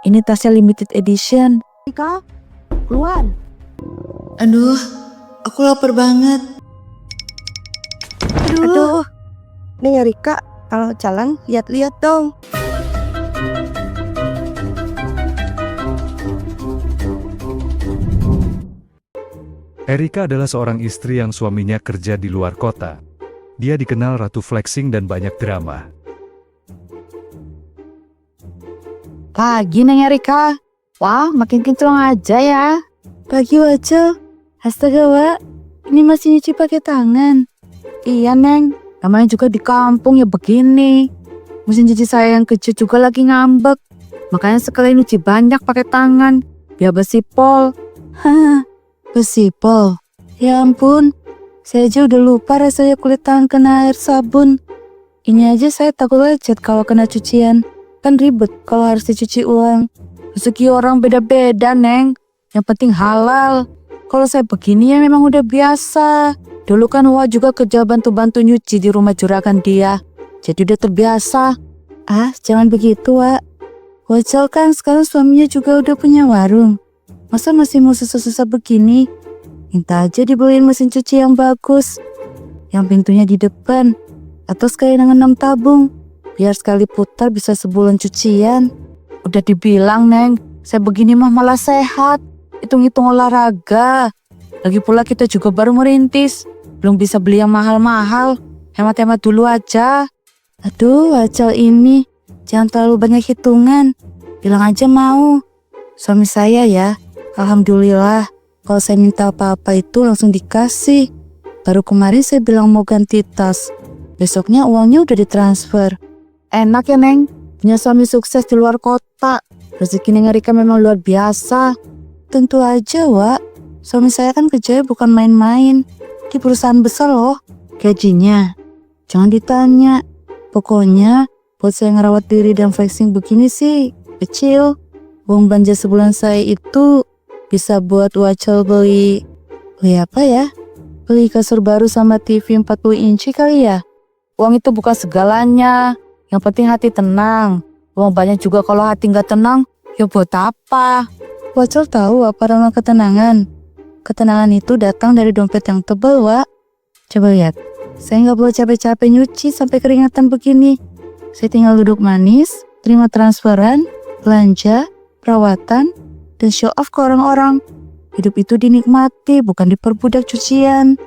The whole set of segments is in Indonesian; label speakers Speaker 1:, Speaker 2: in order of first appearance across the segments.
Speaker 1: Ini tasnya limited edition. Rika, keluar.
Speaker 2: Aduh, aku lapar banget.
Speaker 1: Aduh. Nih ya Rika, kalau jalan lihat-lihat dong.
Speaker 3: Erika adalah seorang istri yang suaminya kerja di luar kota. Dia dikenal ratu flexing dan banyak drama.
Speaker 1: Pagi Neng Erika. Wah, makin kinclong aja ya. Pagi Wajel. Astaga Wak, ini masih nyuci pakai tangan. Iya Neng, namanya juga di kampung ya begini. Mesin cuci saya yang kecil juga lagi ngambek. Makanya sekalian nyuci banyak pakai tangan. Biar bersih pol. Hah. Besipol. Ya ampun, saya aja udah lupa rasanya kulit tangan kena air sabun. Ini aja saya takut lecet kalau kena cucian. Kan ribet kalau harus dicuci ulang. Rezeki orang beda-beda Neng. Yang penting halal. Kalau saya begini ya memang udah biasa. Dulu kan Wak juga kerja bantu-bantu nyuci di rumah juragan dia. Jadi udah terbiasa. Ah, jangan begitu Wak. Wajal kan sekarang suaminya juga udah punya warung. Masa masih mau susah-susah begini? Minta aja dibeliin mesin cuci yang bagus. Yang pintunya di depan. Atau sekalian dengan 6 tabung. Biar sekali putar bisa sebulan cucian. Udah dibilang Neng, saya begini mah malah sehat. Hitung-hitung olahraga. Lagi pula kita juga baru merintis. Belum bisa beli yang mahal-mahal. Hemat-hemat dulu aja. Aduh, Wajal ini. Jangan terlalu banyak hitungan. Bilang aja mau. Suami saya ya. Alhamdulillah, kalau saya minta apa-apa itu langsung dikasih. Baru kemarin saya bilang mau ganti tas. Besoknya uangnya udah ditransfer. Enak ya Neng, punya suami sukses di luar kota. Rezeki Neng Erika memang luar biasa. Tentu aja Wak, suami saya kan kerjanya bukan main-main. Di perusahaan besar loh, gajinya. Jangan ditanya. Pokoknya, buat saya ngerawat diri dan flexing begini sih, kecil. Uang belanja sebulan saya itu bisa buat Wajal beli apa ya? Beli kasur baru sama TV 40 inci kali ya? Uang itu bukan segalanya. Yang penting hati tenang. Uang banyak juga kalau hati nggak tenang, ya buat apa? Wajal tahu apa rama ketenangan? Ketenangan itu datang dari dompet yang tebal, Wak. Coba lihat. Saya nggak perlu capek-capek nyuci sampai keringatan begini. Saya tinggal duduk manis, terima transferan, belanja, perawatan, dan show off ke orang-orang. Hidup itu dinikmati, bukan diperbudak cucian.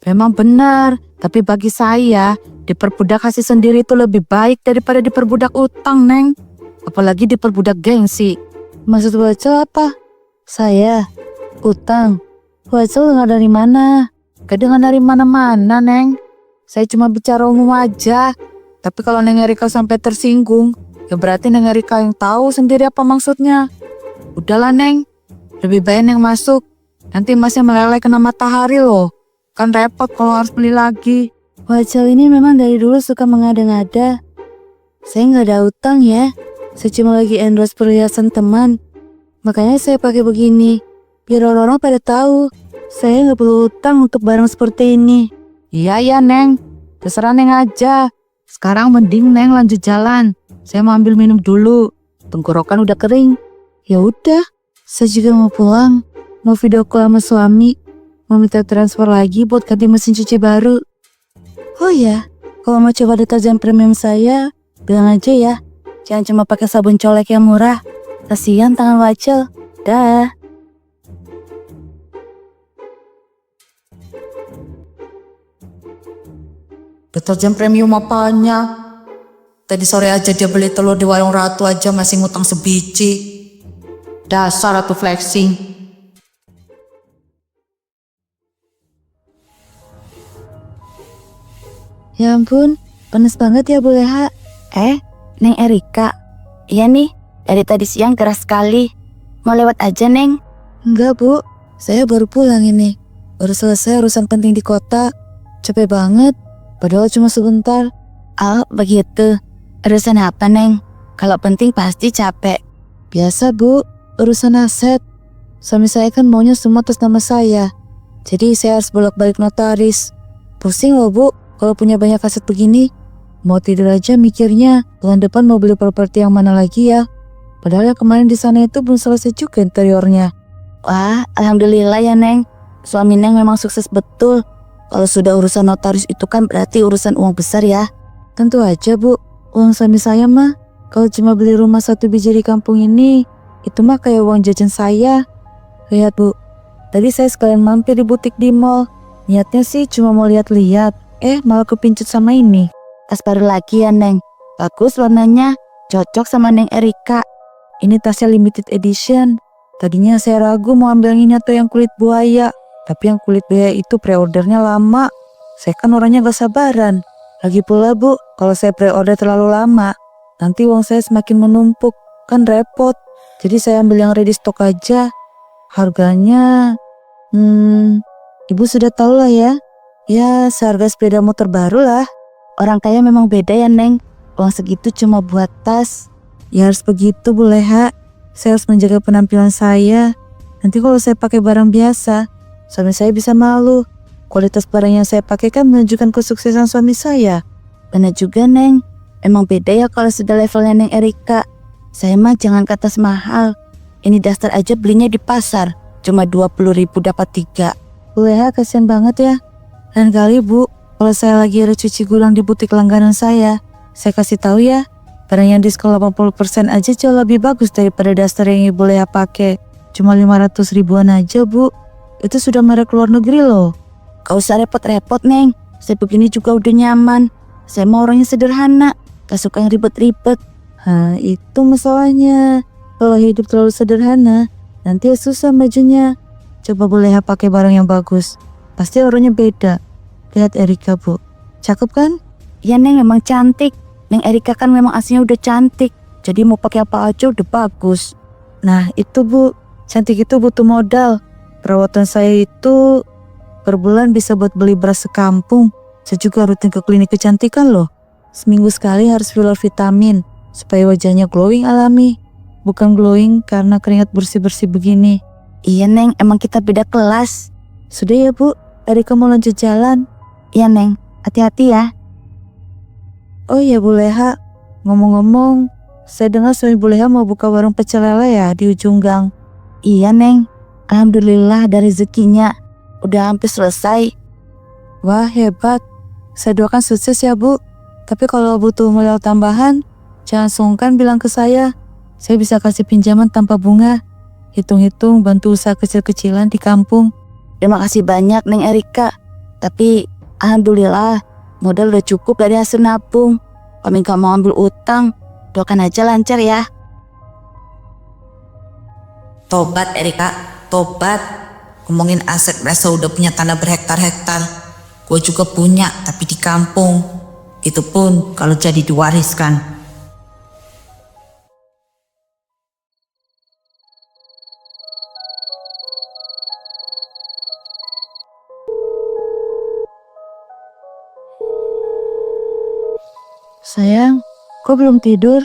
Speaker 1: Memang benar, tapi bagi saya, diperbudak hasil sendiri itu lebih baik daripada diperbudak utang, Neng. Apalagi diperbudak gengsi. Maksud Wajal apa? Saya? Utang? Wajal dengar dari mana? Gak dengar dari mana-mana, Neng. Saya cuma bicara umum aja. Tapi kalau Neng Erika sampai tersinggung, ya berarti Neng Erika yang tahu sendiri apa maksudnya. Udahlah Neng, lebih baik Neng masuk. Nanti masnya meleleh kena matahari loh. Kan repot kalau harus beli lagi. Wajal ini memang dari dulu suka mengada-ngada. Saya nggak ada utang ya. Saya cuma lagi endorse perhiasan teman. Makanya saya pakai begini. Biar orang-orang pada tahu. Saya nggak perlu utang untuk barang seperti ini. Iya ya Neng, terserah Neng aja. Sekarang mending Neng lanjut jalan. Saya mau ambil minum dulu. Tenggorokan udah kering. Ya udah, saya juga mau pulang. Mau video call sama suami. Mau minta transfer lagi buat ganti mesin cuci baru. Oh ya, kalau mau coba deterjen premium saya, bilang aja ya. Jangan cuma pakai sabun colek yang murah. Kasihan tangan Wajal. Dah. Deterjen premium apanya? Tadi sore aja dia beli telur di warung Ratu aja masih ngutang sebiji. Dasar Ratu flexing. Ya ampun, panas banget ya Bu Leha.
Speaker 4: Neng Erika. Iya nih, dari tadi siang keras sekali. Mau lewat aja Neng?
Speaker 1: Enggak Bu, saya baru pulang ini. Baru selesai urusan penting di kota. Capek banget, padahal cuma sebentar.
Speaker 4: Oh begitu. Urusan apa Neng? Kalau penting pasti capek.
Speaker 1: Biasa Bu, urusan aset. Suami saya kan maunya semua atas nama saya. Jadi saya harus bolak-balik notaris. Pusing loh Bu, kalau punya banyak aset begini. Mau tidur aja mikirnya, bulan depan mau beli properti yang mana lagi ya. Padahal yang kemarin di sana itu belum selesai juga interiornya.
Speaker 4: Wah, alhamdulillah ya Neng. Suami Neng memang sukses betul. Kalau sudah urusan notaris itu kan berarti urusan uang besar ya.
Speaker 1: Tentu aja Bu, uang suami saya mah kalau cuma beli rumah 1 biji di kampung ini, itu mah kayak uang jajan saya. Lihat Bu, tadi saya sekalian mampir di butik di mall. Niatnya sih cuma mau lihat-lihat, malah kepincut sama ini.
Speaker 4: Tas baru lagi ya Neng. Bagus warnanya, cocok sama Neng Erika.
Speaker 1: Ini tasnya limited edition. Tadinya saya ragu mau ambil yang ini atau yang kulit buaya. Tapi yang kulit buaya itu pre-ordernya lama. Saya kan orangnya gak sabaran. Lagi pula Bu, kalau saya pre-order terlalu lama, nanti uang saya semakin menumpuk. Kan repot. Jadi saya ambil yang ready stock aja. Harganya, Ibu sudah tahu lah ya. Ya seharga sepeda motor baru lah.
Speaker 4: Orang kaya memang beda ya Neng. Uang segitu cuma buat tas.
Speaker 1: Ya harus begitu Bu Leha. Saya harus menjaga penampilan saya. Nanti kalau saya pakai barang biasa, suami saya bisa malu. Kualitas barang yang saya pakai kan menunjukkan kesuksesan suami saya.
Speaker 4: Benar juga Neng. Emang beda ya kalau sudah levelnya Neng Erika. Saya mah jangan ke atas mahal. Ini daster aja belinya di pasar. Cuma 20.000 dapat 3.
Speaker 1: Bu Leha kasihan banget ya. Lain kali Bu, kalau saya lagi ada cuci gulang di butik langganan saya kasih tahu ya. Barang yang diskon 80% aja jauh lebih bagus daripada daster yang Ibu Leha pakai. Cuma 500 ribuan aja Bu. Itu sudah merek luar negeri loh.
Speaker 4: Gak usah repot-repot Neng. Saya begini juga udah nyaman. Saya mau orangnya sederhana. Gak suka yang ribet-ribet.
Speaker 1: Itu masalahnya. Kalau hidup terlalu sederhana, nanti susah majunya. Coba Bu Leha pakai barang yang bagus. Pasti orangnya beda. Lihat Erika Bu. Cakep kan?
Speaker 4: Ya Neng memang cantik. Neng Erika kan memang aslinya udah cantik. Jadi mau pakai apa aja udah bagus.
Speaker 1: Nah itu Bu. Cantik itu butuh modal. Perawatan saya itu per bulan bisa buat beli beras sekampung. Saya juga rutin ke klinik kecantikan loh. Seminggu sekali harus filler vitamin. Supaya wajahnya glowing alami. Bukan glowing karena keringat bersih-bersih begini.
Speaker 4: Iya Neng, emang kita beda kelas.
Speaker 1: Sudah ya Bu, Erika mau lanjut jalan.
Speaker 4: Iya Neng, hati-hati ya.
Speaker 1: Oh iya Bu Leha, ngomong-ngomong, saya dengar suami Bu Leha mau buka warung pecel lele ya di ujung gang.
Speaker 4: Iya Neng, alhamdulillah dari rezekinya. Udah hampir selesai.
Speaker 1: Wah hebat, saya doakan sukses ya Bu. Tapi kalau butuh modal tambahan, jangan sungkan bilang ke saya. Saya bisa kasih pinjaman tanpa bunga. Hitung-hitung bantu usaha kecil-kecilan di kampung.
Speaker 4: Terima kasih banyak Neng Erika. Tapi alhamdulillah modal udah cukup dari hasil nabung. Kami gak mau ambil utang. Doakan aja lancar ya.
Speaker 2: Tobat Erika, tobat. Ngomongin aset berasa udah punya tanah berhektar-hektar. Gue juga punya tapi di kampung. Itu pun kalau jadi diwariskan.
Speaker 1: Sayang, kok belum tidur?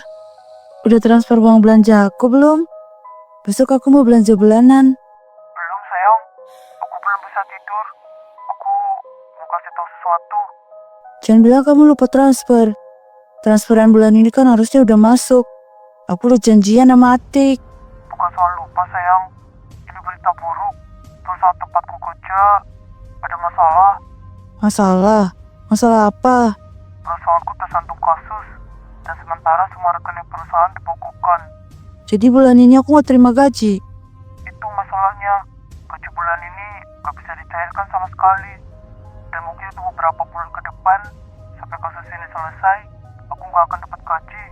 Speaker 1: Udah transfer uang belanja aku belum? Besok aku mau belanja bulanan.
Speaker 5: Belum sayang, aku belum bisa tidur. Aku mau kasih tahu sesuatu.
Speaker 1: Jangan bilang kamu lupa transfer. Transferan bulan ini kan harusnya udah masuk. Aku udah janjian sama Atik.
Speaker 5: Bukan soal lupa sayang, ini berita buruk. Perusahaan tempatku kerja ada masalah.
Speaker 1: Masalah? Masalah apa?
Speaker 5: Perusahaanku tersandung kasus dan sementara semua rekening perusahaan dibekukan.
Speaker 1: Jadi bulan ini aku mau terima gaji.
Speaker 5: Itu masalahnya, gaji bulan ini gak bisa dicairkan sama sekali. Dan mungkin itu beberapa bulan ke depan sampai kasus ini selesai, aku gak akan dapat gaji.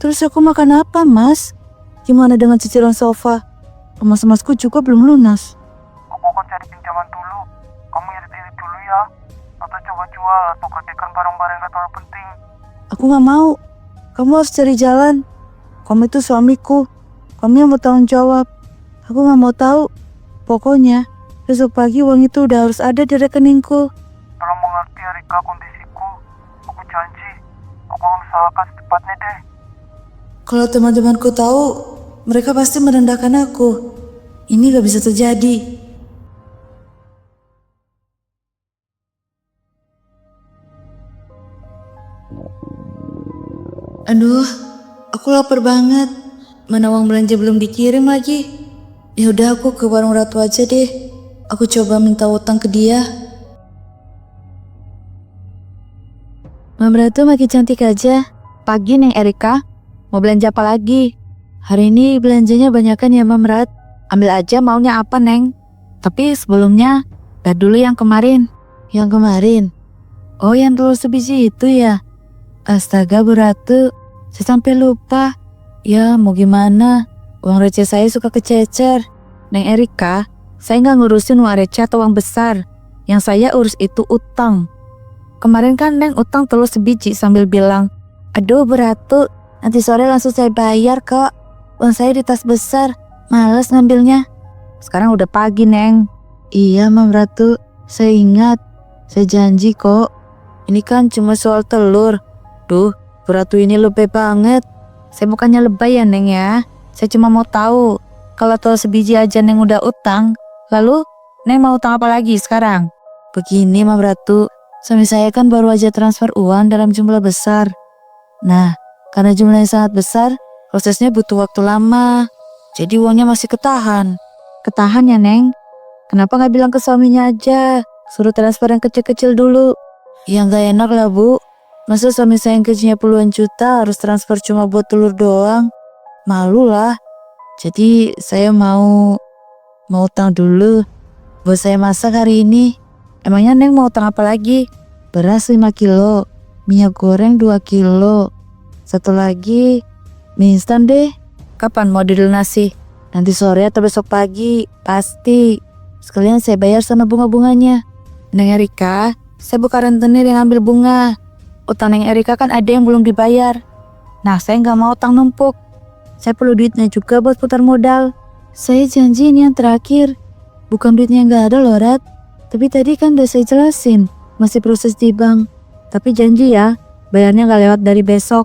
Speaker 1: Terus aku makan apa, Mas? Gimana dengan cicilan sofa? Emas-emasku juga belum lunas.
Speaker 5: Aku akan cari pinjaman dulu. Kamu irit-irit dulu ya. Atau coba jual atau gantikan barang-barang yang gak terlalu penting.
Speaker 1: Aku gak mau. Kamu harus cari jalan. Kamu itu suamiku. Kamu yang mau tanggung jawab. Aku gak mau tahu. Pokoknya, besok pagi uang itu udah harus ada di rekeningku.
Speaker 5: Tolong mengerti Erika kondisiku. Aku janji, aku akan usahakan secepatnya deh.
Speaker 1: Kalau teman-temanku tahu, mereka pasti merendahkan aku. Ini gak bisa terjadi.
Speaker 2: Aduh, aku lapar banget.
Speaker 4: mana uang belanja belum dikirim lagi. Ya udah aku ke warung Ratu aja deh. Aku coba minta utang ke dia.
Speaker 1: Mam Ratu makin cantik aja. Pagi Neng Erika, mau belanja apa lagi? Hari ini belanjanya banyakan ya Mam Rat. Ambil aja maunya apa Neng. Tapi sebelumnya, lihat dulu yang kemarin.
Speaker 4: Yang kemarin?
Speaker 1: Oh yang telur sebiji itu ya? Astaga Bu Ratu, saya sampai lupa. Ya mau gimana, uang receh saya suka kececer. Neng Erika, saya nggak ngurusin uang receh atau uang besar. Yang saya urus itu utang. Kemarin kan Neng utang telur sebiji sambil bilang, aduh Bu Ratu, nanti sore langsung saya bayar kok. Uang saya di tas besar, males ngambilnya. Sekarang udah pagi Neng.
Speaker 4: Iya Mam Ratu, saya ingat. Saya janji kok. Ini kan cuma soal telur.
Speaker 1: Duh, Bu Ratu ini lebay banget. Saya bukannya lebay ya Neng ya. Saya cuma mau tahu, kalau telur sebiji aja Neng udah utang, lalu Neng mau utang apa lagi sekarang?
Speaker 4: Begini Mam Ratu, suami saya kan baru aja transfer uang dalam jumlah besar. Nah, karena jumlahnya sangat besar, prosesnya butuh waktu lama. Jadi uangnya masih ketahan.
Speaker 1: Ketahan ya Neng? Kenapa nggak bilang ke suaminya aja? Suruh transfer yang kecil-kecil dulu.
Speaker 4: Ya nggak enak lah Bu. Masa suami saya yang gajinya puluhan juta harus transfer cuma buat telur doang? Malu lah. Jadi saya mau utang dulu buat saya masak hari ini.
Speaker 1: Emangnya Neng mau utang apa lagi?
Speaker 4: Beras 5 kilo, minyak goreng 2 kilo. Satu lagi mie instan deh.
Speaker 1: Kapan mau dilunasi?
Speaker 4: Nanti sore atau besok pagi, pasti. Sekalian saya bayar sama bunga-bunganya.
Speaker 1: Neng Erika, saya bukan rentenir yang ambil bunga. Utang Neng Erika kan ada yang belum dibayar. Nah, saya nggak mau utang numpuk. Saya perlu duitnya juga buat putar modal.
Speaker 4: Saya janji ini yang terakhir. Bukan duitnya nggak ada loh Rat. Tapi tadi kan udah saya jelasin, masih proses di bank.
Speaker 1: Tapi janji ya, bayarnya nggak lewat dari besok.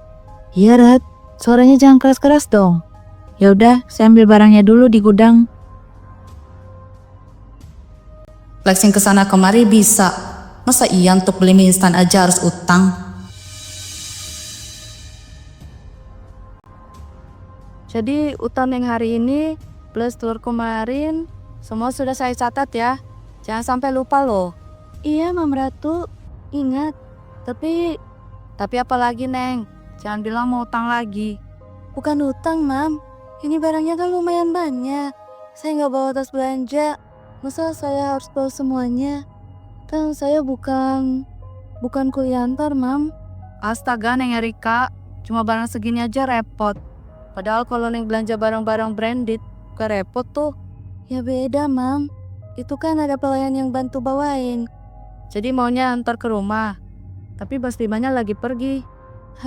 Speaker 4: Iya Rat, suaranya jangan keras-keras dong.
Speaker 1: Ya udah, saya ambil barangnya dulu di gudang.
Speaker 2: Flexing kesana kemari bisa. Masa iya untuk beli mie instan aja harus utang?
Speaker 1: Jadi utang yang hari ini plus telur kemarin semua sudah saya catat ya. Jangan sampai lupa loh.
Speaker 4: Iya Mam Ratu, ingat.
Speaker 1: Tapi apa lagi Neng? Jangan bilang mau utang lagi.
Speaker 4: Bukan utang Mam, ini barangnya kan lumayan banyak. Saya nggak bawa tas belanja. Masa saya harus bawa semuanya? Kan saya bukan kuliah antar Mam.
Speaker 1: Astaga Neng Erika, cuma barang segini aja repot. Padahal kalau Neng belanja barang-barang branded, gak repot tuh.
Speaker 4: Ya beda Mam, itu kan ada pelayan yang bantu bawain.
Speaker 1: Jadi maunya antar ke rumah, tapi Bas Bimanya lagi pergi.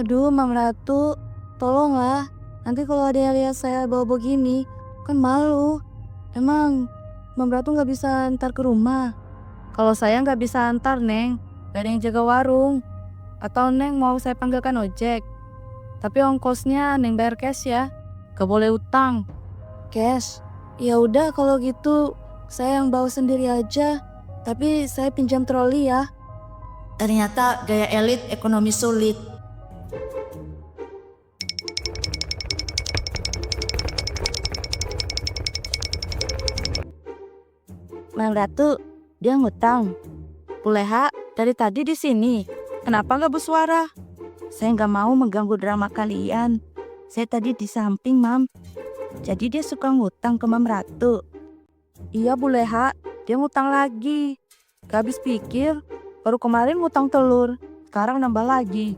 Speaker 4: Aduh Mam Ratu, tolonglah. Nanti kalau ada yang lihat saya bawa begini, kan malu. Emang Mam Ratu gak bisa antar ke rumah?
Speaker 1: Kalau saya nggak bisa antar Neng, gak ada yang jaga warung. Atau Neng mau saya panggilkan ojek. Tapi ongkosnya Neng bayar cash ya, gak boleh utang.
Speaker 4: Cash? Ya udah kalau gitu saya yang bawa sendiri aja. Tapi saya pinjam troli ya.
Speaker 2: Ternyata gaya elit ekonomi sulit.
Speaker 4: Mang Ratu, dia ngutang.
Speaker 1: Puleha dari tadi di sini, kenapa nggak bersuara?
Speaker 4: Saya nggak mau mengganggu drama kalian. Saya tadi di samping Mam. Jadi dia suka ngutang ke Mam Ratu.
Speaker 1: Iya Buleha, dia ngutang lagi. Gak habis pikir, baru kemarin ngutang telur, sekarang nambah lagi.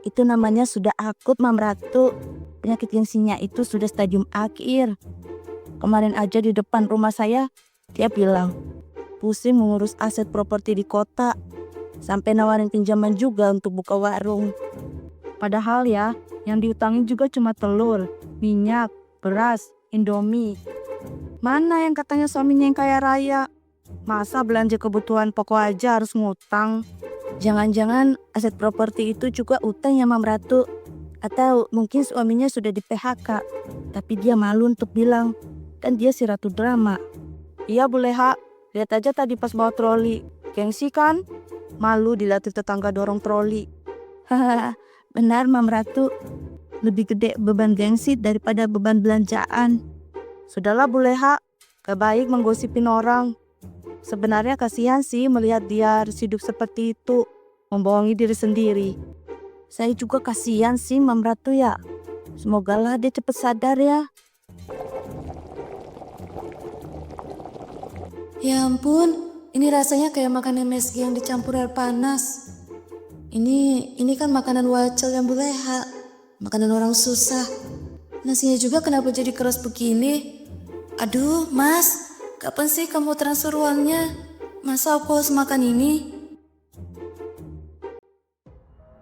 Speaker 4: Itu namanya sudah akut Mam Ratu. Penyakit gengsinya itu sudah stadium akhir. Kemarin aja di depan rumah saya, dia bilang, pusing mengurus aset properti di kota. Sampai nawarin pinjaman juga untuk buka warung.
Speaker 1: Padahal ya, yang diutangin juga cuma telur, minyak, beras, Indomie. Mana yang katanya suaminya yang kaya raya? Masa belanja kebutuhan pokok aja harus ngutang?
Speaker 4: Jangan-jangan aset properti itu juga utang ya Mam Ratu. Atau mungkin suaminya sudah di PHK. Tapi dia malu untuk bilang. Kan dia si ratu drama.
Speaker 1: Iya Buleha, lihat aja tadi pas bawa troli. Gengsi kan? Malu dilatih tetangga dorong troli.
Speaker 4: Hahaha, benar Mam Ratu. lebih gede beban gengsi daripada beban belanjaan. Sudahlah Bu Leha, gak baik menggosipin orang. Sebenarnya kasihan sih melihat dia harus hidup seperti itu, membohongi diri sendiri. Saya juga kasihan sih Mam Ratu ya. Semogalah dia cepat sadar ya.
Speaker 6: Ya ampun, ini rasanya kayak makanan MSG yang dicampur air panas. Ini kan makanan wacel yang Buleha, makanan orang susah. Nasinya juga kenapa jadi keras begini? Aduh, Mas, kapan sih kamu transfer uangnya? Masa aku harus makan ini?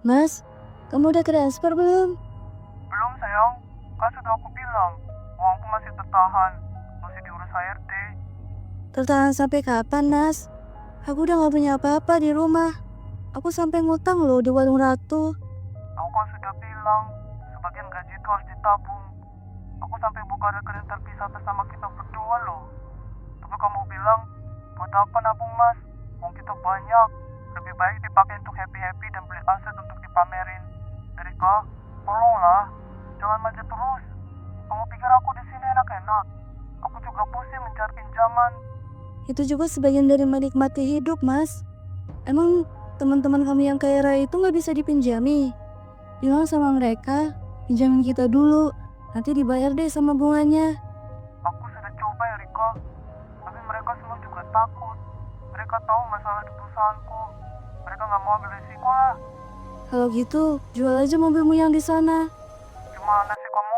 Speaker 4: Mas, kamu udah transfer belum?
Speaker 5: Belum sayang, kan sudah aku bilang, uangku masih tertahan, masih diurus HRD.
Speaker 4: Tertahan sampai kapan, Mas? Aku udah gak punya apa-apa di rumah. Aku sampai ngutang loh di warung Ratu.
Speaker 5: Aku kan sudah bilang, sebagian gaji itu harus ditabung. Aku sampai buka rekening terpisah bersama kita berdua loh. Tapi kamu bilang, buat apa nabung mas? Uang kita banyak. Lebih baik dipakai untuk happy-happy dan beli aset untuk dipamerin. Erika, tolonglah. Jangan manja terus. Kamu pikir aku di sini enak-enak? Aku juga pusing mencari pinjaman.
Speaker 4: Itu juga sebagian dari menikmati hidup, Mas. Emang teman-teman kami yang kaya raya itu gak bisa dipinjami? Bilang sama mereka, pinjamin kita dulu. Nanti dibayar deh sama bunganya.
Speaker 5: Aku sudah coba ya Rika, tapi mereka semua juga takut. Mereka tahu masalah di perusahaanku. Mereka nggak mau ambil risiko lah.
Speaker 4: Kalau gitu, jual aja mobilmu yang di sana.
Speaker 5: Gimana sih kamu?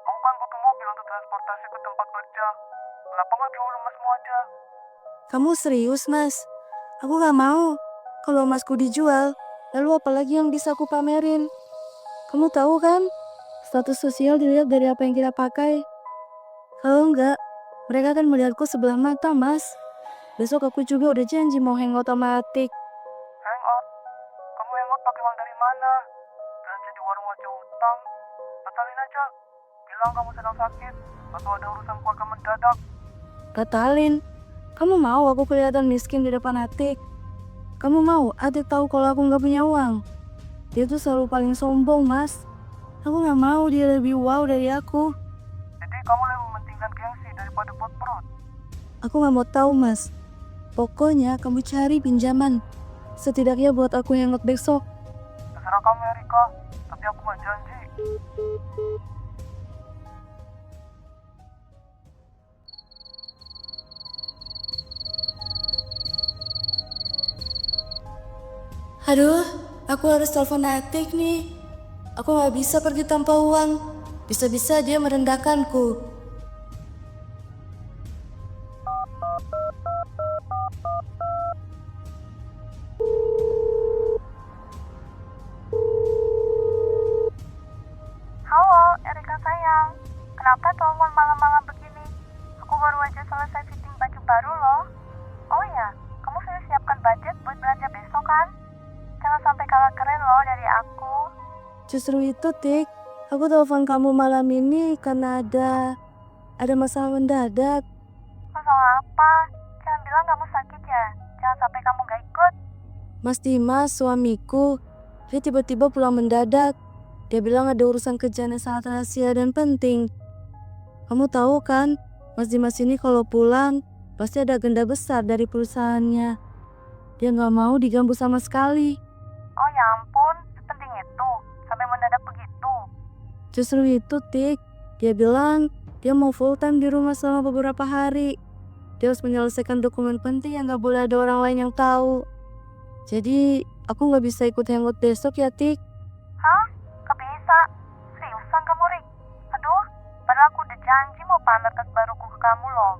Speaker 5: Aku kan butuh mobil untuk transportasi ke tempat kerja. Kenapa nggak jual emasmu aja?
Speaker 4: Kamu serius, Mas? Aku gak mau. Kalau emasku dijual, lalu apalagi yang bisa aku pamerin? Kamu tahu kan, status sosial dilihat dari apa yang kita pakai. Kalau enggak, mereka akan melihatku sebelah mata, Mas. Besok aku juga udah janji mau hangout sama Atik.
Speaker 5: Hangout? Kamu hangout pakai uang dari mana? Belanja di warung aja utang. Batalin aja. Bilang kamu sedang sakit atau ada urusan keluarga mendadak.
Speaker 4: Batalin. Kamu mau aku kelihatan miskin di depan Atik? Kamu mau Atik tahu kalau aku gak punya uang? Dia tuh selalu paling sombong, Mas. Aku gak mau dia lebih wow dari aku.
Speaker 5: Jadi kamu lebih mementingkan gengsi daripada buat perut.
Speaker 4: Aku gak mau tahu, Mas. Pokoknya kamu cari pinjaman. Setidaknya buat aku hangout besok.
Speaker 5: Terserah kamu ya Rika, tapi aku mah janji.
Speaker 6: Aduh, aku harus telepon Atik nih. Aku gak bisa pergi tanpa uang. Bisa-bisa dia merendahkanku.
Speaker 7: Halo, Erika sayang. Kenapa telepon malam-malam begini? Aku baru aja selesai fitting baju baru loh. Oh ya, kamu sudah siapkan budget buat belanja besok kan? Jangan sampai kalah keren loh dari aku.
Speaker 4: Justru itu, Tik. Aku telepon kamu malam ini karena ada masalah mendadak.
Speaker 7: Masalah apa? Jangan bilang kamu sakit ya. Jangan sampai kamu gak ikut.
Speaker 4: Mas Dimas, suamiku, dia tiba-tiba pulang mendadak. Dia bilang ada urusan kerjaan yang sangat rahasia dan penting. Kamu tahu kan, Mas Dimas ini kalau pulang, pasti ada agenda besar dari perusahaannya. Dia gak mau diganggu sama sekali.
Speaker 7: Oh ya ampun, sepenting itu. Sampai mendadak begitu.
Speaker 4: Justru itu, Tik. Dia bilang dia mau full time di rumah selama beberapa hari. Dia harus menyelesaikan dokumen penting yang gak boleh ada orang lain yang tahu. Jadi, aku gak bisa ikut hangout besok ya, Tik.
Speaker 7: Hah? Gak bisa? Seriusan kamu, Rik? Aduh, padahal aku udah janji mau pamer tas baruku ke kamu loh.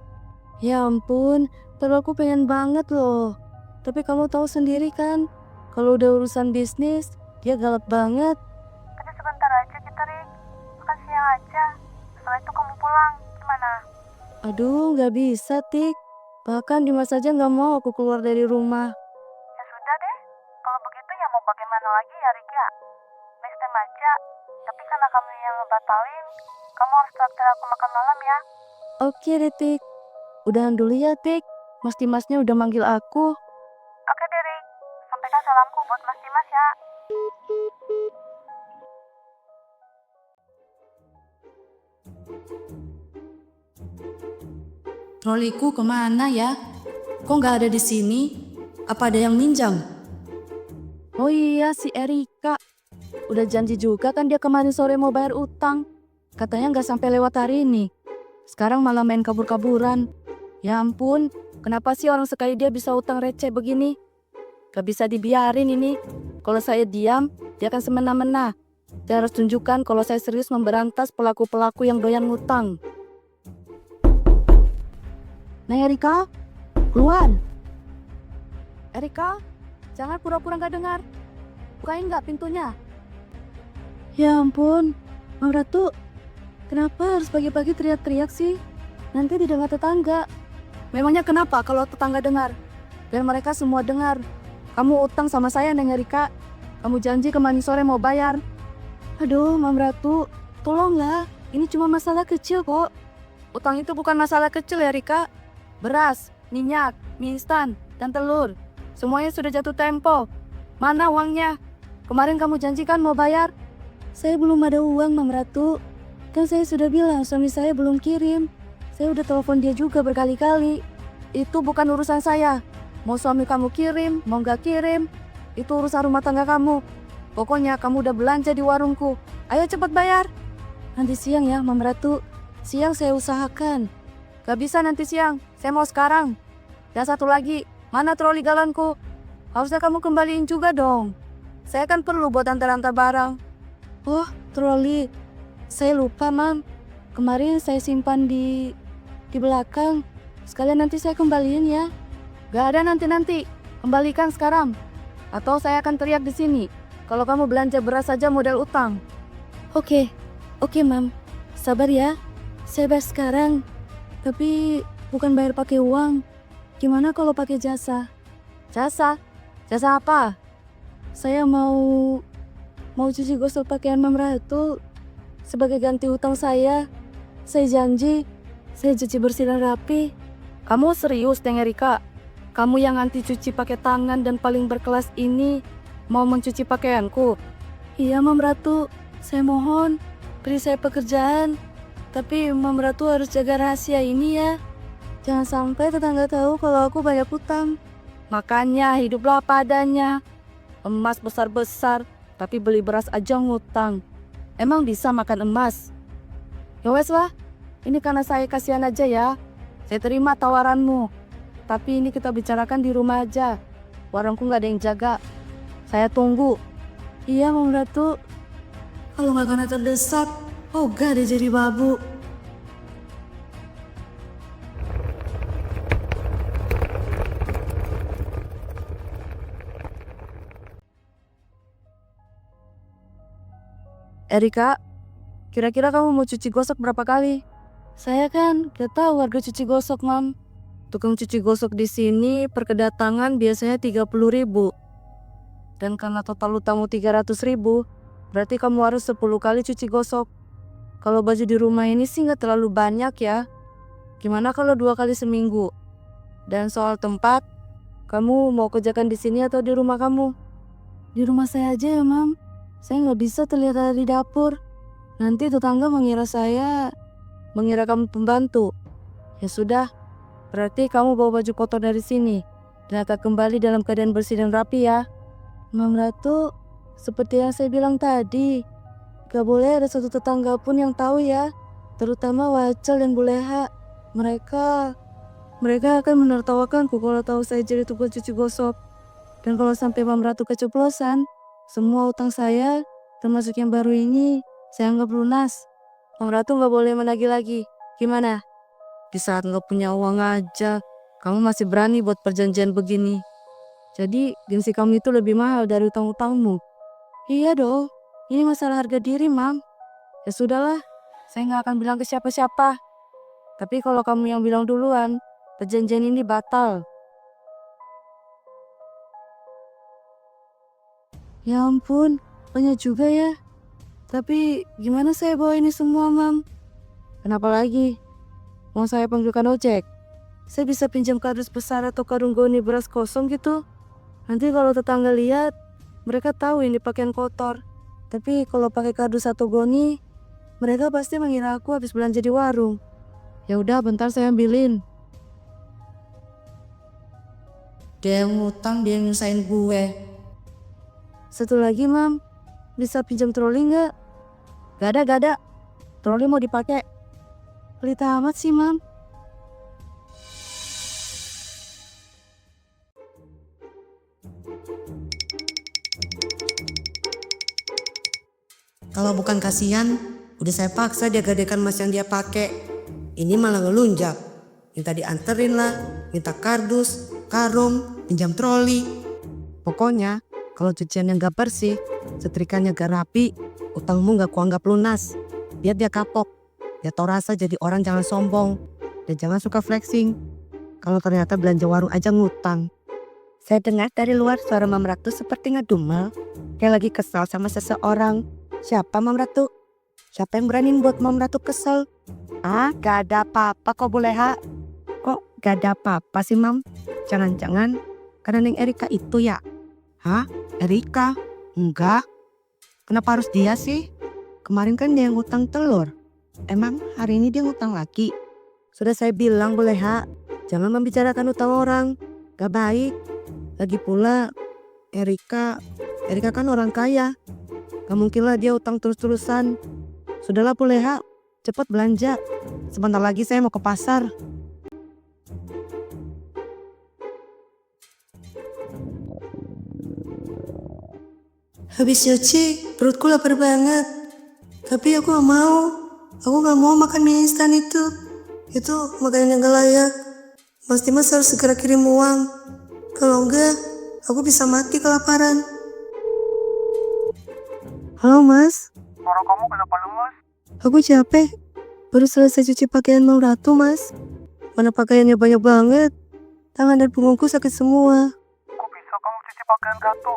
Speaker 4: Ya ampun, padahal aku pengen banget loh. Tapi kamu tahu sendiri kan, kalau udah urusan bisnis, dia galak banget.
Speaker 7: Tapi sebentar aja kita, Rik. Makan siang aja. Setelah itu kamu pulang. Gimana?
Speaker 4: Aduh, gak bisa, Tik. Bahkan Dimas aja gak mau aku keluar dari rumah.
Speaker 7: Ya sudah deh. Kalau begitu ya mau bagaimana lagi ya, Rik ya? Next time aja. Tapi karena kamu yang ngebatalin, kamu harus traktir aku makan malam ya.
Speaker 4: Oke deh, Tik. Udahan dulu ya, Tik. Mas Dimasnya udah manggil aku.
Speaker 7: Oke deh, Rik. Sampaikan salamku buat Mas Dimas ya.
Speaker 6: Troliku kemana ya? Kok nggak ada di sini? Apa ada yang minjam?
Speaker 4: Oh iya, si Erika. Udah janji juga kan dia kemarin sore mau bayar utang. Katanya nggak sampai lewat hari ini. Sekarang malah main kabur-kaburan. Ya ampun, kenapa sih orang sekali dia bisa utang receh begini? Gak bisa dibiarin ini. Kalau saya diam, dia akan semena-mena. Saya harus tunjukkan kalau saya serius memberantas pelaku-pelaku yang doyan ngutang. Nah Erika, keluar. Erika, jangan pura-pura gak dengar. Bukain gak pintunya? Ya ampun, Mam Ratu, kenapa harus pagi-pagi teriak-teriak sih? Nanti didengar tetangga. Memangnya kenapa kalau tetangga dengar? Biar mereka semua dengar. Kamu utang sama saya, Neng Erika. Kamu janji kemarin sore mau bayar. Aduh, Mam Ratu, tolonglah. Ini cuma masalah kecil kok. Utang itu bukan masalah kecil ya, Rika. Beras, minyak, mie instan, dan telur. Semuanya sudah jatuh tempo. Mana uangnya? Kemarin kamu janjikan mau bayar. Saya belum ada uang, Mam Ratu. Kan saya sudah bilang suami saya belum kirim. Saya udah telepon dia juga berkali-kali. Itu bukan urusan saya. Mau suami kamu kirim, mau gak kirim, itu urusan rumah tangga kamu. Pokoknya kamu udah belanja di warungku. Ayo cepat bayar. Nanti siang ya, Mam Ratu. Siang saya usahakan. Gak bisa nanti siang, saya mau sekarang. Dan satu lagi, mana troli galonku? Harusnya kamu kembaliin juga dong. Saya kan perlu buat antar-antar barang. Oh, troli. Saya lupa, Mam. Kemarin saya simpan di belakang. Sekalian nanti saya kembaliin ya. Gak ada nanti-nanti. Kembalikan sekarang. Atau saya akan teriak di sini. Kalau kamu belanja beras saja modal utang. Oke, Mam. Sabar ya. Saya bayar sekarang. Tapi bukan bayar pakai uang. Gimana kalau pakai jasa? Jasa? Jasa apa? Saya mau cuci gosok pakaian Mam Ratu sebagai ganti hutang saya. Saya janji, saya cuci bersih dan rapi. Kamu serius, Neng Erika? Kamu yang anti cuci pakai tangan dan paling berkelas ini mau mencuci pakaianku? Iya, Mam Ratu. Saya mohon, beri saya pekerjaan. Tapi Mam Ratu harus jaga rahasia ini ya. Jangan sampai tetangga tahu kalau aku banyak hutang. Makanya hiduplah apa adanya. Emas besar-besar, tapi beli beras aja ngutang. Emang bisa makan emas? Ya wes lah, ini karena saya kasihan aja ya. Saya terima tawaranmu. Tapi ini kita bicarakan di rumah aja. Warungku gak ada yang jaga. Saya tunggu. Iya, Mam Ratu. Kalau gak kena terdesak, ogah deh jadi babu. Erika, kira-kira kamu mau cuci gosok berapa kali? Saya kan gak tahu harga cuci gosok, Mam. Tukang cuci gosok di sini per kedatangan biasanya 30.000. Dan karena total utangmu 300.000, berarti kamu harus 10 kali cuci gosok. Kalau baju di rumah ini sih gak terlalu banyak ya. Gimana kalau 2 kali seminggu? Dan soal tempat, kamu mau kerjakan di sini atau di rumah kamu? Di rumah saya aja ya, Mam. Saya gak bisa terlihat ada di dapur. Nanti tetangga mengira kamu pembantu. Ya sudah, berarti kamu bawa baju kotor dari sini dan akan kembali dalam keadaan bersih dan rapi ya. Mam Ratu, seperti yang saya bilang tadi, gak boleh ada satu tetangga pun yang tahu ya. Terutama Wacel dan Buleha. Mereka akan menertawakanku kalau tahu saya jadi tukang cuci gosok. Dan kalau sampai Mam Ratu keceplosan, semua utang saya, termasuk yang baru ini, saya anggap lunas. Mam Ratu gak boleh menagih lagi. Gimana? Di saat gak punya uang aja, kamu masih berani buat perjanjian begini. Jadi, gengsi kamu itu lebih mahal dari utang-utangmu. Iya dong, ini masalah harga diri, Mam. Ya sudahlah, saya gak akan bilang ke siapa-siapa. Tapi kalau kamu yang bilang duluan, perjanjian ini batal. Ya ampun, banyak juga ya. Tapi gimana saya bawa ini semua, Mam? Kenapa lagi? Mau saya panggilkan ojek? Saya bisa pinjam kardus besar atau karung goni beras kosong gitu. Nanti kalau tetangga lihat, mereka tahu ini pakaian kotor. Tapi kalau pakai kardus atau goni, Mereka pasti mengira aku habis belanja di warung. Ya udah, bentar saya ambilin.
Speaker 6: Dia yang ngutang, dia yang nyusahin gue.
Speaker 4: Satu lagi, Mam. Bisa pinjam troli nggak? Gak ada. Troli mau dipakai. Pelit amat sih, Mam.
Speaker 8: Kalau bukan kasihan, udah saya paksa dia gadekan emas yang dia pakai. Ini malah ngelunjak. Minta dianterin lah, minta kardus, karung, pinjam troli. Pokoknya kalau cuciannya gak bersih, setrikannya gak rapi, utangmu gak kuanggap lunas. Biar dia kapok. Dia tau rasa jadi orang jangan sombong. Dan jangan suka flexing. Kalau ternyata belanja warung aja ngutang. Saya dengar dari luar suara Mam Ratu seperti ngedumel. Kayak lagi kesal sama seseorang. Siapa Mam Ratu? Siapa yang berani buat Mam Ratu kesel? Gak ada apa-apa kok Buleha. Kok gak ada apa-apa sih Mam? Jangan-jangan karena Neng Erika itu ya? Hah? Erika? Enggak. Kenapa harus dia sih? Kemarin kan dia yang ngutang telur. Emang hari ini dia ngutang lagi? Sudah saya bilang Buleha, jangan membicarakan utang orang. Gak baik. Lagi pula Erika kan orang kaya. Gak mungkin lah dia utang terus-terusan. Sudahlah Buleha, cepat belanja. Sebentar lagi saya mau ke pasar. Habis nyuci, perutku lapar banget. Tapi aku gak mau. Aku gak mau makan mie instan itu. Itu makanan yang gak layak. Mas Dimas harus segera kirim uang. Kalau enggak, aku bisa mati kelaparan. Halo Mas.
Speaker 5: Suara kamu kenapa lemas?
Speaker 8: Aku capek. Baru selesai cuci pakaian Mang Ratu, Mas. Mana pakaiannya banyak banget. Tangan dan punggungku sakit semua.
Speaker 5: Kok bisa kamu cuci pakaian Ratu?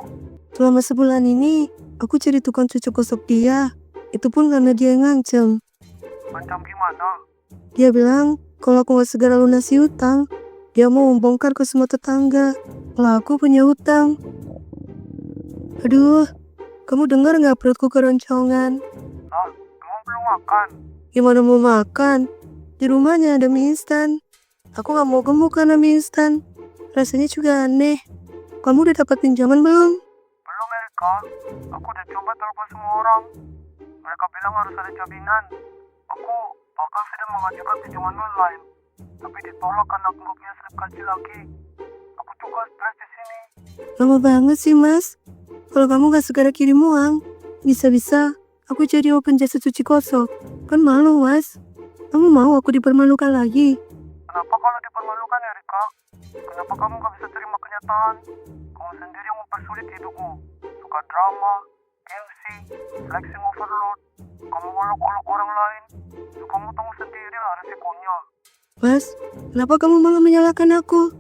Speaker 8: Selama sebulan ini, aku cari tukang cuci gosok dia. Itu pun karena dia yang ngancem.
Speaker 5: Macam gimana?
Speaker 8: Dia bilang, kalau aku gak segera lunasi hutang, dia mau membongkar ke semua tetangga kalau aku punya hutang. Aduh, kamu dengar gak perutku keroncongan?
Speaker 5: Hah? Kamu belum makan?
Speaker 8: Gimana mau makan? Di rumahnya ada mie instan. Aku gak mau gemuk karena mie instan. Rasanya juga aneh. Kamu udah dapat pinjaman belum?
Speaker 5: Belum Erika. Aku udah coba telepon semua orang. Mereka bilang harus ada jaminan. Aku bahkan sudah mengajukan pinjaman online. Tapi ditolak karena aku gak punya slip gaji lagi. Aku juga stres di sini.
Speaker 8: Lama banget sih Mas. Kalau kamu gak segera kirim uang, bisa-bisa aku jadi open jasa cuci gosok. Kan malu Mas. Kamu mau aku dipermalukan lagi?
Speaker 5: Kenapa kalau dipermalukan Erika? Kenapa kamu gak bisa terima kenyataan? Kamu sendiri yang mempersulit hidupmu. Suka drama, gengsi, flexing overload. Kamu olok-olok orang lain. Ya, kamu tahu sendiri lah resikonya.
Speaker 8: Mas, kenapa kamu malah menyalahkan aku?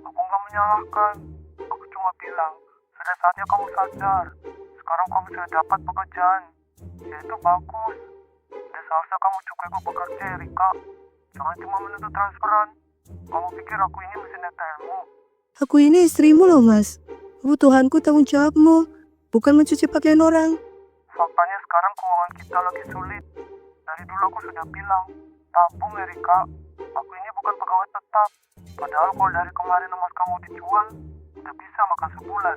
Speaker 5: Aku gak menyalahkan. Aku cuma bilang, sudah saatnya kamu sadar. Sekarang kamu sudah dapat pekerjaan. Ya itu bagus. Dan seharusnya kamu juga ikut bekerja Erika. Jangan cuma menuntut transferan. Kamu pikir aku ini mesin ATM-mu?
Speaker 8: Aku ini istrimu loh Mas. Kebutuhanku tanggung jawabmu, bukan mencuci pakaian orang.
Speaker 5: Faktanya sekarang keuangan kita lagi sulit. Dari dulu aku sudah bilang, tabung Erika. Aku ini bukan pegawai tetap. Padahal kalau dari kemarin emas kamu dijual, udah bisa makan sebulan.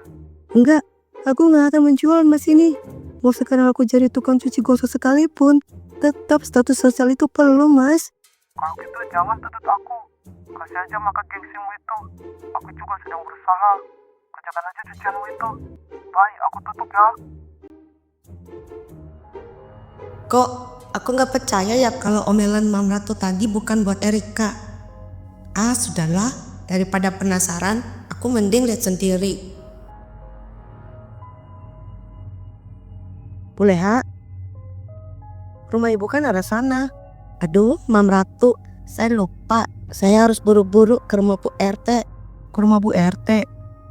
Speaker 8: Enggak, aku gak akan menjual emas ini. Mau sekarang aku jadi tukang cuci gosok sekalipun, tetap status sosial itu perlu Mas.
Speaker 5: Kalau gitu jangan tuntut aku. Kasih aja makan gengsimu itu. Aku juga sedang berusaha. Kerjakan aja cucianmu itu. Bye, aku tutup ya.
Speaker 8: Kok aku gak percaya ya kalau omelan Mam Ratu tadi bukan buat Erika. Sudahlah, daripada penasaran, aku mending lihat sendiri. Buleha, rumah ibu kan arah sana. Aduh, Mam Ratu, saya lupa. Saya harus buru-buru ke rumah Bu RT. Ke rumah Bu RT?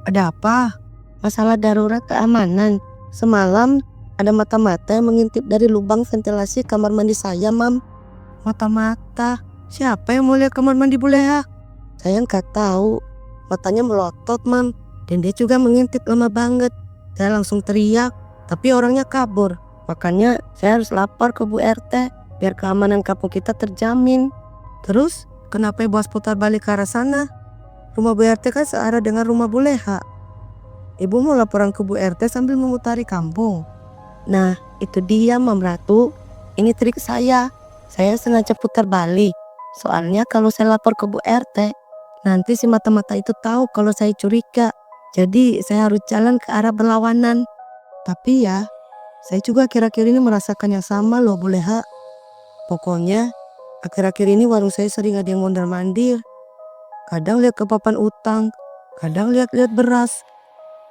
Speaker 8: Ada apa? Masalah darurat keamanan. Semalam ada mata-mata yang mengintip dari lubang ventilasi kamar mandi saya, Mam. Mata-mata? Siapa yang mau lihat kamar mandi Buleha? Saya nggak tahu. Matanya melotot, Mam. Dan dia juga mengintip lama banget. Saya langsung teriak, tapi orangnya kabur. Makanya saya harus lapor ke Bu RT. biar keamanan kampung kita terjamin. Terus kenapa Bos putar balik ke arah sana? Rumah Bu RT kan searah dengan rumah Bu Leha. Ibu mau laporan ke Bu RT sambil memutari kampung. Nah, itu dia Mam Ratu. Ini trik saya. Saya sengaja putar balik. Soalnya kalau saya lapor ke Bu RT, nanti si mata-mata itu tahu kalau saya curiga. Jadi saya harus jalan ke arah berlawanan. Tapi ya, saya juga akhir-akhir ini merasakan yang sama loh Bu Leha. Pokoknya akhir-akhir ini warung saya sering ada yang mondar-mandir. Kadang lihat ke papan utang, kadang lihat-lihat beras.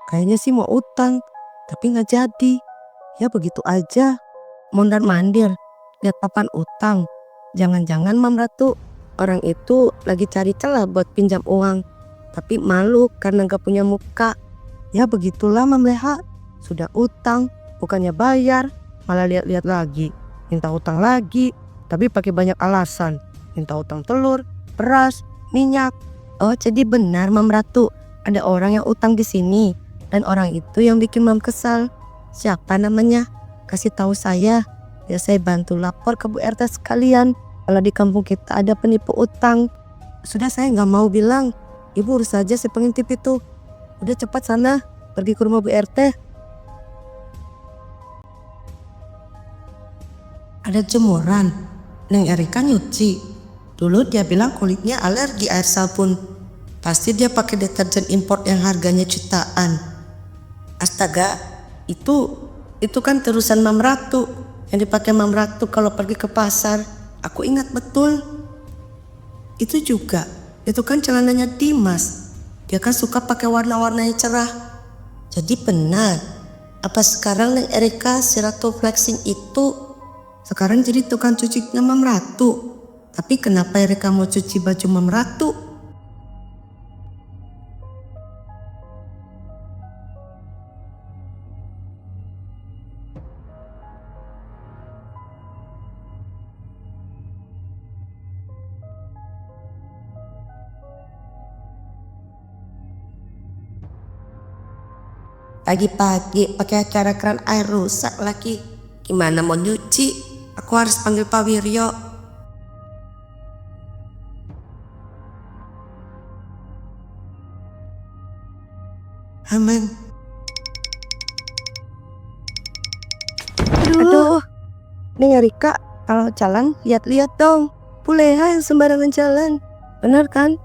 Speaker 8: Kayaknya sih mau utang, tapi nggak jadi. Ya begitu aja. Mondar-mandir, lihat papan utang. Jangan-jangan Mam Ratu, orang itu lagi cari celah buat pinjam uang. Tapi malu karena nggak punya muka. Ya begitulah Mam Leha. Sudah utang, bukannya bayar, malah lihat-lihat lagi. Minta utang lagi, tapi pakai banyak alasan. Minta utang telur, beras, minyak. Oh, jadi benar Mam Ratu, ada orang yang utang di sini dan orang itu yang bikin Mam kesal. Siapa namanya? Kasih tahu saya. Ya saya bantu lapor ke Bu RT sekalian kalau di kampung kita ada penipu utang. Sudah saya nggak mau bilang. Ibu urus saja si pengintip itu. Udah cepat sana, pergi ke rumah Bu RT. Ada jemuran. Neng Erika nyuci. Dulu dia bilang kulitnya alergi air sabun. Pasti dia pakai deterjen impor yang harganya jutaan. Astaga, itu kan terusan Mam Ratu yang dipakai Mam Ratu kalau pergi ke pasar. Aku ingat betul. Itu juga, itu kan celananya Dimas. Dia kan suka pakai warna-warnanya cerah. Jadi benar, apa sekarang Neng Erika si Ratu Flexing itu sekarang jadi tukang cucinya Mam Ratu? Tapi kenapa Erika mau cuci baju Mam Ratu? Pagi-pagi pakai acara keran air rusak lagi. Gimana mau nyuci? Aku harus panggil Pak Wiryo. Aman. Aduh. Neng Erika, kalau jalan lihat-lihat dong. Bu Leha yang sembarangan jalan. Bener kan?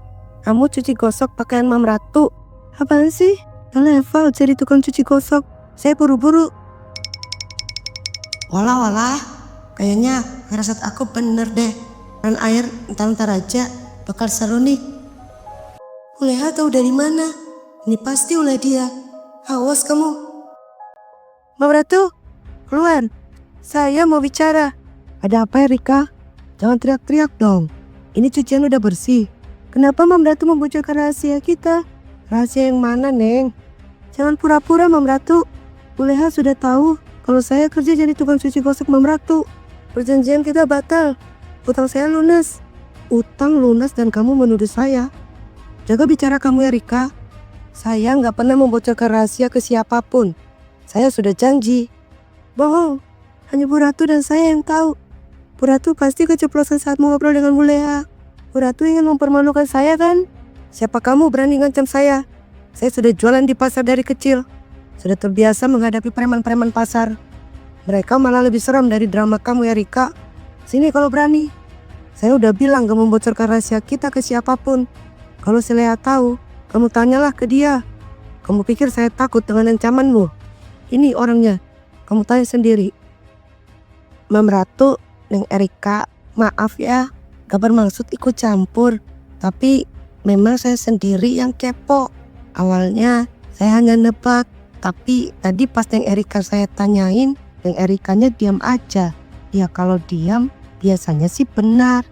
Speaker 8: Kamu cuci gosok pakaian Mam Ratu. Apaan sih? Level jadi tukang cuci gosok. Saya buru-buru. Walah. Kayaknya firasat aku bener deh. Keran air entar aja bakal seru nih. Bu Leha tahu dari mana? Ini pasti ulah dia. Awas kamu. Mam Ratu, keluar. Saya mau bicara. Ada apa Erika? Jangan teriak-teriak dong. Ini cucian udah bersih. Kenapa Mam Ratu membocorkan rahasia kita? Rahasia yang mana, Neng? Jangan pura-pura Mam Ratu. Bu Leha sudah tahu kalau saya kerja jadi tukang cuci gosok Mam Ratu. Perjanjian kita batal. Utang saya lunas. Utang lunas dan kamu menuduh saya. Jaga bicara kamu Erika. Saya nggak pernah membocorkan rahasia ke siapapun. Saya sudah janji. Bohong. Hanya Bu Ratu dan saya yang tahu. Bu Ratu pasti keceplosan saat mengobrol dengan Bu Leha. Bu Ratu ingin mempermalukan saya kan? Siapa kamu berani ngancam saya? Saya sudah jualan di pasar dari kecil. Sudah terbiasa menghadapi preman-preman pasar. Mereka malah lebih seram dari drama kamu ya Rika. Sini kalau berani. Saya udah bilang gak membocorkan rahasia kita ke siapapun. Kalau si Leha tahu, kamu tanyalah ke dia. Kamu pikir saya takut dengan ancamanmu? Ini orangnya. Kamu tanya sendiri. Mam Ratu, Neng Erika, maaf ya. Gak bermaksud ikut campur. Tapi memang saya sendiri yang kepo. Awalnya saya hanya nebak. Tapi tadi pas Neng Erika saya tanyain, Neng Erikanya diam aja. Ya kalau diam biasanya sih benar.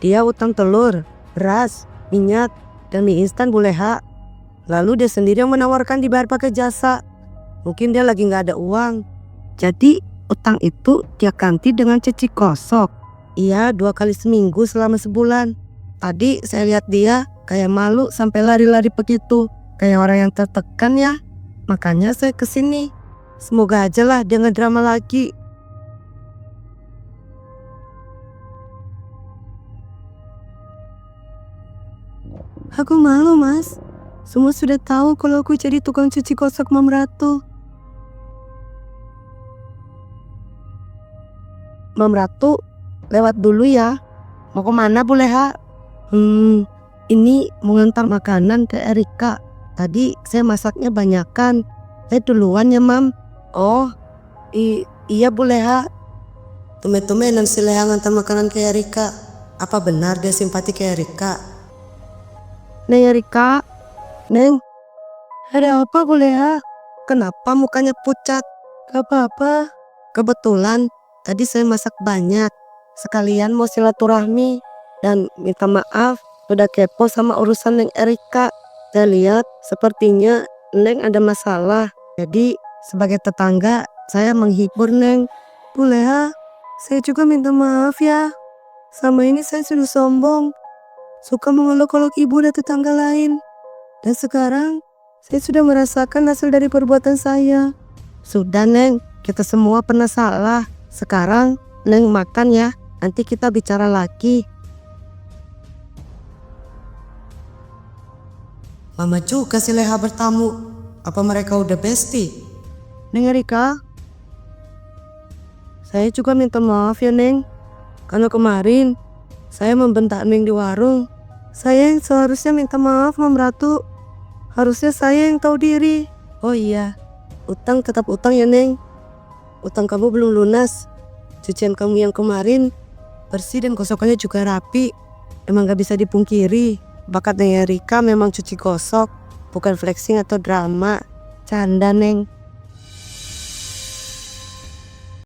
Speaker 8: Dia utang telur, beras, minyak, dan mie instan Bu Leha. Lalu dia sendiri yang menawarkan dibayar pakai jasa. Mungkin dia lagi gak ada uang. Jadi utang itu dia ganti dengan cuci gosok. Iya 2 kali seminggu selama sebulan. Tadi saya lihat dia kayak malu sampai lari-lari begitu. Kayak orang yang tertekan ya. Makanya saya kesini. Semoga aja lah dia ngedrama lagi. Aku malu, Mas. Semua sudah tahu kalau aku jadi tukang cuci kosok Mam Ratu. Mam Ratu, lewat dulu ya. Mau kemana Bu Leha? Ini mau ngantar makanan ke Erika. Tadi saya masaknya banyakan. Saya duluan ya, Mam. Oh, iya Bu Leha. Tumben-tumbenan si Leha ngantar makanan ke Erika. Apa benar dia simpati ke Erika? Neng Erika, Neng, ada apa Bu Leha? Kenapa mukanya pucat? Gak apa-apa. Kebetulan tadi saya masak banyak. Sekalian mau silaturahmi dan minta maaf udah kepo sama urusan Neng Erika. Saya lihat sepertinya Neng ada masalah. Jadi sebagai tetangga saya menghibur Neng. Bu Leha, saya juga minta maaf ya. Sama ini saya sudah sombong. Suka mengolok-olok ibu dan tetangga lain. Dan sekarang saya sudah merasakan hasil dari perbuatan saya. Sudah Neng, kita semua pernah salah. Sekarang Neng makan ya. Nanti kita bicara lagi. Mama juga si Leha bertamu. Apa mereka udah bestie? Neng Erika, saya juga minta maaf ya Neng. Karena kemarin saya membentak Neng di warung. Saya yang seharusnya minta maaf Mam Ratu. Harusnya saya yang tahu diri. Oh iya, utang tetap utang ya Neng. Utang kamu belum lunas. Cucian kamu yang kemarin bersih dan kosokannya juga rapi. Emang gak bisa dipungkiri. Bakat Neng Erika memang cuci gosok, bukan flexing atau drama. Canda Neng.